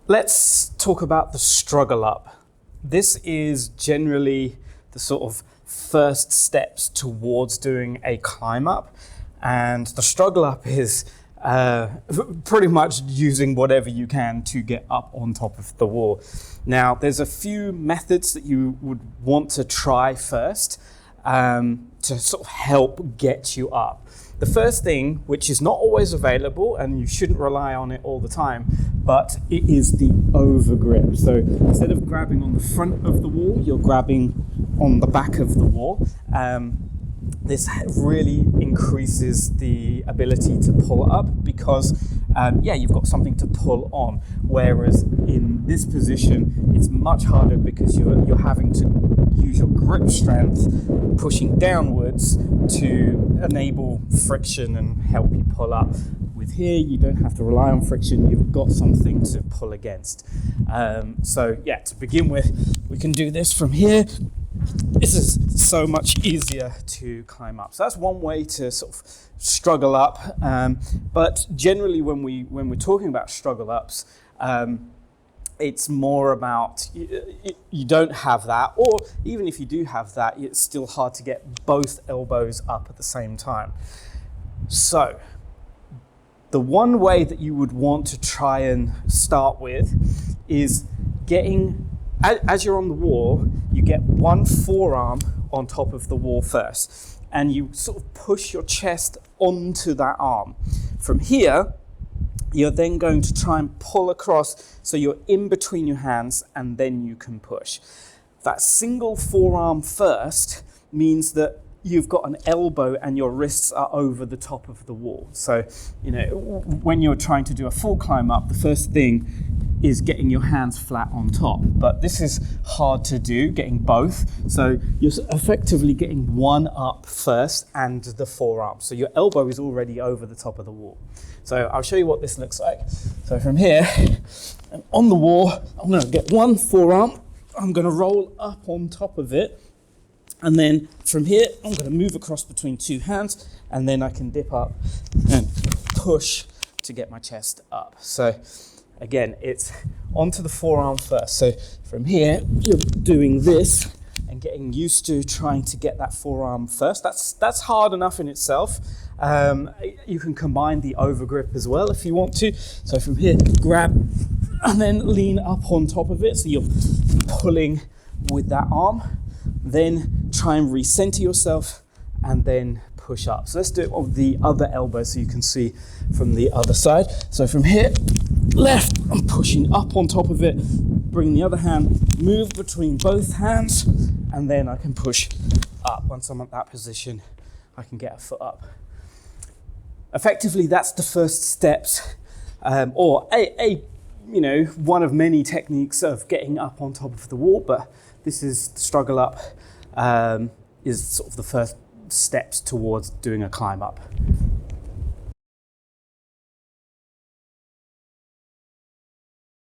Let's talk about the struggle up. This is generally the sort of first steps towards doing a climb up, and the struggle up is pretty much using whatever you can to get up on top of the wall. Now, there's a few methods that you would want to try first to sort of help get you up. The first thing, which is not always available and you shouldn't rely on it all the time, but it is the overgrip. So instead of grabbing on the front of the wall, you're grabbing on the back of the wall. This really increases the ability to pull up because, you've got something to pull on. Whereas in this position, it's much harder because you're having to use your grip strength, pushing downwards to enable friction and help you pull up. With here, you don't have to rely on friction, you've got something to pull against. To begin with, we can do this from here. This is so much easier to climb up. So that's one way to sort of struggle up. But generally, when we're talking about struggle ups, it's more about you don't have that, or even if you do have that, it's still hard to get both elbows up at the same time. So the one way that you would want to try and start with is getting, as you're on the wall, you get one forearm on top of the wall first, and you sort of push your chest onto that arm. From here, you're then going to try and pull across, so you're in between your hands, and then you can push. That single forearm first means that you've got an elbow and your wrists are over the top of the wall. So, when you're trying to do a full climb up, the first thing is getting your hands flat on top. But this is hard to do, getting both. So you're effectively getting one up first and the forearm. So your elbow is already over the top of the wall. So I'll show you what this looks like. So from here, I'm on the wall, I'm gonna get one forearm, I'm gonna roll up on top of it, and then from here, I'm gonna move across between two hands, and then I can dip up and push to get my chest up. So again, it's onto the forearm first. So from here, you're doing this and getting used to trying to get that forearm first. That's hard enough in itself. You can combine the overgrip as well if you want to. So from here, grab and then lean up on top of it. So you're pulling with that arm. Then try and recenter yourself and then push up. So let's do it with the other elbow so you can see from the other side. So from here, left, I'm pushing up on top of it, bring the other hand, move between both hands, and then I can push up. Once I'm at that position, I can get a foot up. Effectively, that's the first steps, or one of many techniques of getting up on top of the wall, but this is the struggle up, is sort of the first steps towards doing a climb up.